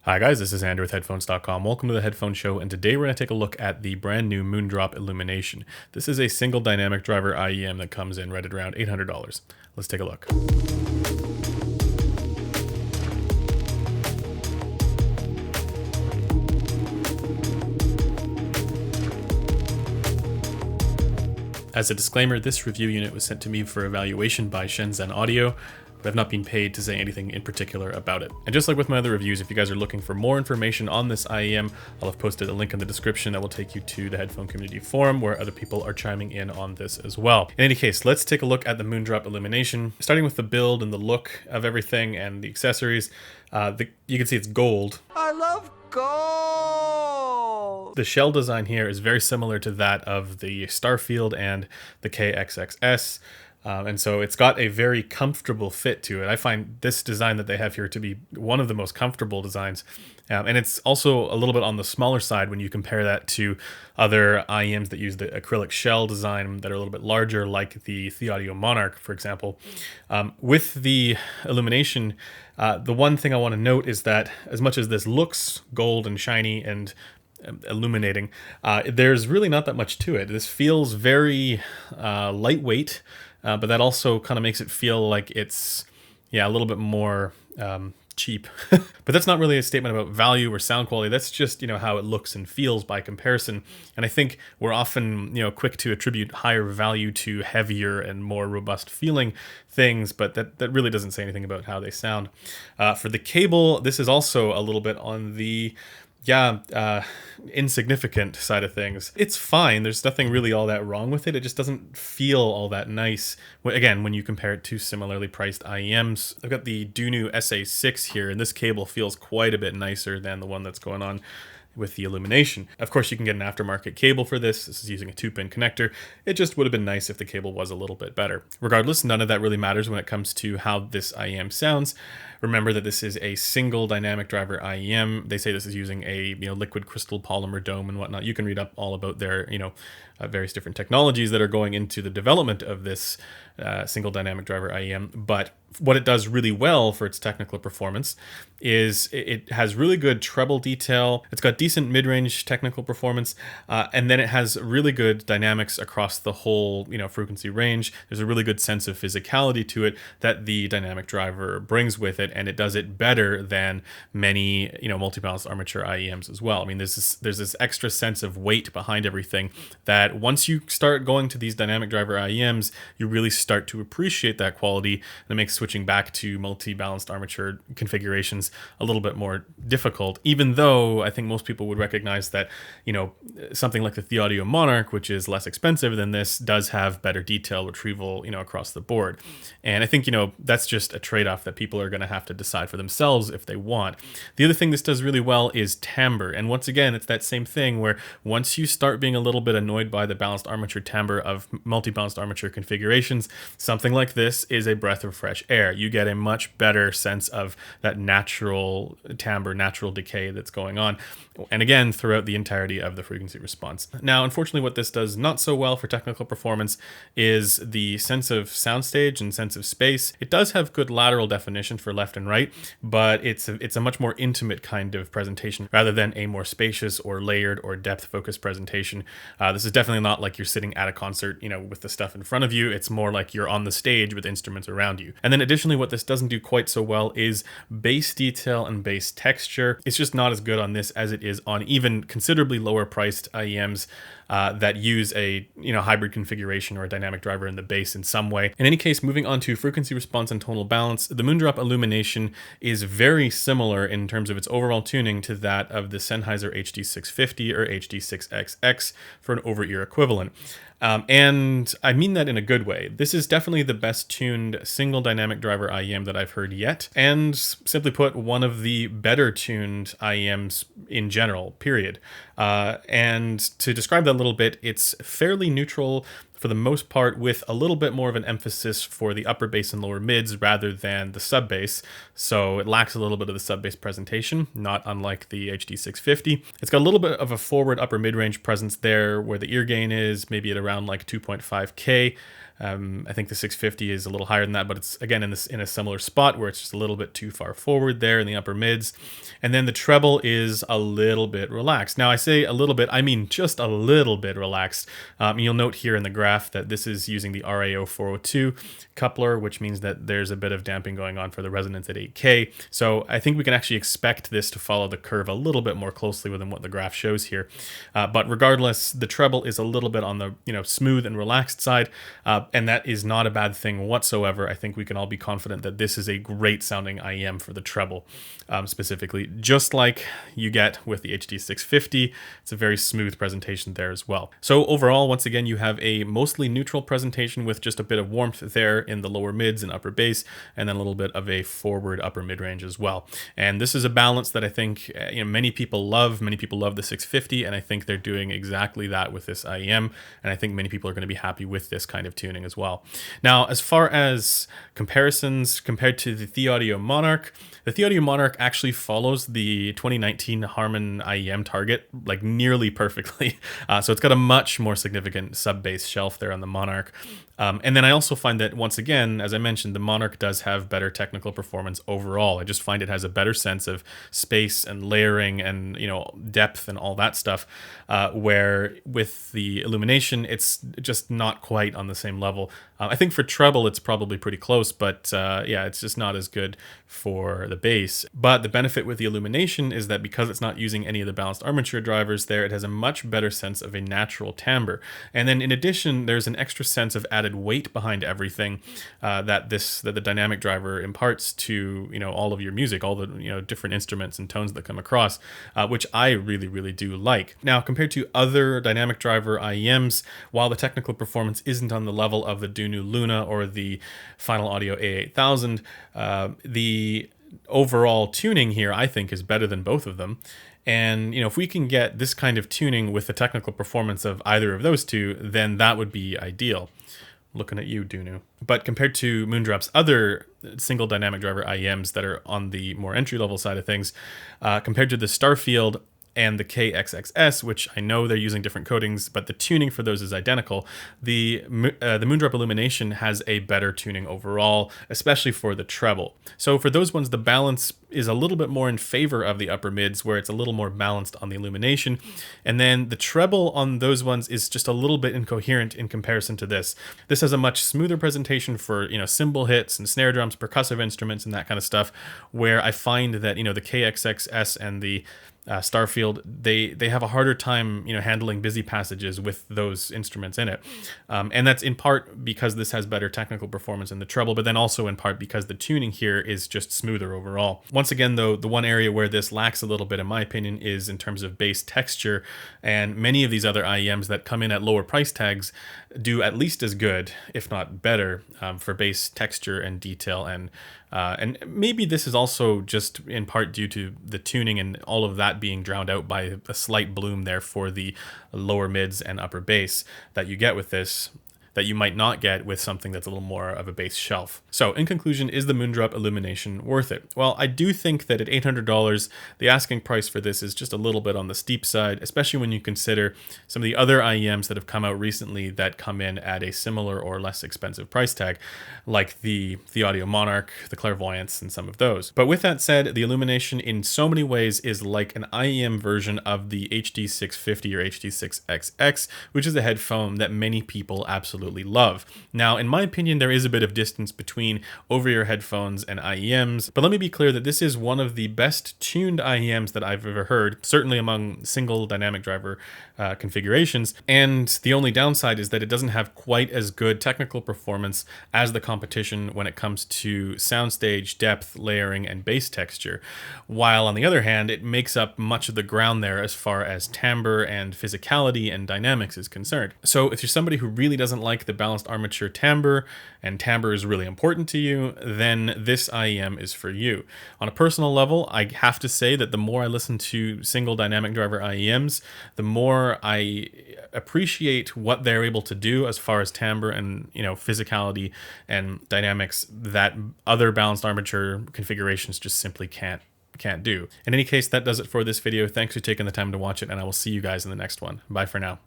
Hi guys, this is Andrew with Headphones.com. Welcome to the Headphone Show, and today we're going to take a look at the brand new Moondrop Illumination. This is a single dynamic driver IEM that comes in right at around $800. Let's take a look. As a disclaimer, this review unit was sent to me for evaluation by Shenzhen Audio, but I've not been paid to say anything in particular about it. And just like with my other reviews, if you guys are looking for more information on this IEM, I'll have posted a link in the description that will take you to the Headphone Community Forum where other people are chiming in on this as well. In any case, let's take a look at the Moondrop Illumination. Starting with the build and the look of everything and the accessories, you can see it's gold. I love gold! The shell design here is very similar to that of the Starfield and the KXXS. And so it's got a very comfortable fit to it. I find this design that they have here to be one of the most comfortable designs. And it's also a little bit on the smaller side when you compare that to other IEMs that use the acrylic shell design that are a little bit larger, like the Audio Monarch, for example. With the Illumination, the one thing I want to note is that as much as this looks gold and shiny and illuminating, there's really not that much to it. This feels very lightweight, but that also kind of makes it feel like it's a little bit more cheap. But that's not really a statement about value or sound quality. That's just how it looks and feels by comparison. And I think we're often quick to attribute higher value to heavier and more robust feeling things, but that really doesn't say anything about how they sound. For the cable, this is also a little bit on the insignificant side of things. It's fine. There's nothing really all that wrong with it. It just doesn't feel all that nice. Again, when you compare it to similarly priced IEMs, I've got the Dunu SA6 here, and this cable feels quite a bit nicer than the one that's going on with the Illumination. Of course, you can get an aftermarket cable for this. This is using a 2-pin connector. It just would have been nice if the cable was a little bit better. Regardless, none of that really matters when it comes to how this IEM sounds. Remember that this is a single dynamic driver IEM. They say this is using a liquid crystal polymer dome and whatnot. You can read up all about their various different technologies that are going into the development of this single dynamic driver IEM. But what it does really well for its technical performance is it has really good treble detail. It's got decent mid-range technical performance, and then it has really good dynamics across the whole frequency range. There's a really good sense of physicality to it that the dynamic driver brings with it, and it does it better than many multi-balanced armature IEMs as well. I mean, there's this extra sense of weight behind everything that once you start going to these dynamic driver IEMs, you really start to appreciate that quality, and it makes switching back to multi-balanced armature configurations a little bit more difficult, even though I think most people would recognize that something like the Audio Monarch, which is less expensive than this, does have better detail retrieval across the board. And I think that's just a trade-off that people are going to have to decide for themselves if they want. The other thing this does really well is timbre, and once again it's that same thing where once you start being a little bit annoyed by the balanced armature timbre of multi-balanced armature configurations, something like this is a breath of fresh air. You get a much better sense of that natural timbre, natural decay that's going on, and again throughout the entirety of the frequency response. Now, unfortunately, what this does not so well for technical performance is the sense of soundstage and sense of space. It does have good lateral definition for left and right, but it's a much more intimate kind of presentation rather than a more spacious or layered or depth focused presentation. This is definitely not like you're sitting at a concert with the stuff in front of you. It's more like you're on the stage with instruments around you. And then additionally, what this doesn't do quite so well is bass detail and bass texture. It's just not as good on this as it is on even considerably lower priced IEMs that use a hybrid configuration or a dynamic driver in the bass in some way. In any case, moving on to frequency response and tonal balance, the Moondrop Illumination is very similar in terms of its overall tuning to that of the Sennheiser HD650 or HD6XX for an over-ear equivalent. And I mean that in a good way. This is definitely the best tuned single dynamic driver IEM that I've heard yet, and simply put, one of the better tuned IEMs in general, period. And to describe that a little bit, it's fairly neutral for the most part, with a little bit more of an emphasis for the upper bass and lower mids rather than the sub bass. So it lacks a little bit of the sub bass presentation, not unlike the HD650. It's got a little bit of a forward upper mid range presence there where the ear gain is maybe at around like 2.5K. I think the 650 is a little higher than that, but it's again in a similar spot where it's just a little bit too far forward there in the upper mids. And then the treble is a little bit relaxed. Now I say a little bit, I mean just a little bit relaxed. You'll note here in the graph that this is using the RAO 402 coupler, which means that there's a bit of damping going on for the resonance at 8K. So I think we can actually expect this to follow the curve a little bit more closely than what the graph shows here. But regardless, the treble is a little bit on the smooth and relaxed side, and that is not a bad thing whatsoever. I think we can all be confident that this is a great sounding IEM for the treble, specifically, just like you get with the HD650. It's a very smooth presentation there as well. So overall, once again, you have a mostly neutral presentation with just a bit of warmth there in the lower mids and upper bass, and then a little bit of a forward upper mid range as well. And this is a balance that I think many people love. Many people love the 650, and I think they're doing exactly that with this IEM, and I think many people are going to be happy with this kind of tuning as well. Now, as far as comparisons compared to the TheAudio Monarch, the TheAudio Monarch actually follows the 2019 Harman IEM target like nearly perfectly. So it's got a much more significant sub-bass shelf there on the Monarch. And then I also find that, once again, as I mentioned, the Monarch does have better technical performance overall. I just find it has a better sense of space and layering and, depth and all that stuff, where with the Illumination, it's just not quite on the same level. I think for treble, it's probably pretty close, but yeah, it's just not as good for the bass. But the benefit with the Illumination is that because it's not using any of the balanced armature drivers there, it has a much better sense of a natural timbre. And then in addition, there's an extra sense of added weight behind everything that the dynamic driver imparts to all of your music, all the different instruments and tones that come across, which I really, really do like. Now, compared to other dynamic driver IEMs, while the technical performance isn't on the level of the Dunu Luna or the Final Audio A8000, the overall tuning here I think is better than both of them. And if we can get this kind of tuning with the technical performance of either of those two, then that would be ideal. Looking at you, Dunu. But compared to Moondrop's other single dynamic driver IEMs that are on the more entry-level side of things, compared to the Starfield and the KXXS, which I know they're using different coatings, but the tuning for those is identical. The Moondrop Illumination has a better tuning overall, especially for the treble. So for those ones, the balance is a little bit more in favor of the upper mids, where it's a little more balanced on the Illumination. And then the treble on those ones is just a little bit incoherent in comparison to this. This has a much smoother presentation for, cymbal hits and snare drums, percussive instruments, and that kind of stuff, where I find that, the KXXS and the Starfield, they have a harder time handling busy passages with those instruments in it, and that's in part because this has better technical performance in the treble, but then also in part because the tuning here is just smoother overall. Once again, though, the one area where this lacks a little bit, in my opinion, is in terms of bass texture, and many of these other IEMs that come in at lower price tags do at least as good, if not better, for bass texture and detail. And maybe this is also just in part due to the tuning and all of that being drowned out by a slight bloom there for the lower mids and upper bass that you get with this, that you might not get with something that's a little more of a bass shelf. So in conclusion, is the Moondrop Illumination worth it? Well, I do think that at $800, the asking price for this is just a little bit on the steep side, especially when you consider some of the other IEMs that have come out recently that come in at a similar or less expensive price tag, like the Audio Monarch, the Clairvoyance, and some of those. But with that said, the Illumination in so many ways is like an IEM version of the HD650 or HD6XX, which is a headphone that many people absolutely love. Now, in my opinion, there is a bit of distance between over-ear headphones and IEMs, but let me be clear that this is one of the best tuned IEMs that I've ever heard, certainly among single dynamic driver configurations. And the only downside is that it doesn't have quite as good technical performance as the competition when it comes to soundstage, depth, layering, and bass texture. While on the other hand, it makes up much of the ground there as far as timbre and physicality and dynamics is concerned. So if you're somebody who really doesn't like the balanced armature timbre, and timbre is really important to you, then this IEM is for you. On a personal level, I have to say that the more I listen to single dynamic driver IEMs, the more I appreciate what they're able to do as far as timbre and physicality and dynamics that other balanced armature configurations just simply can't do. In any case, that does it for this video. Thanks for taking the time to watch it, and I will see you guys in the next one. Bye for now.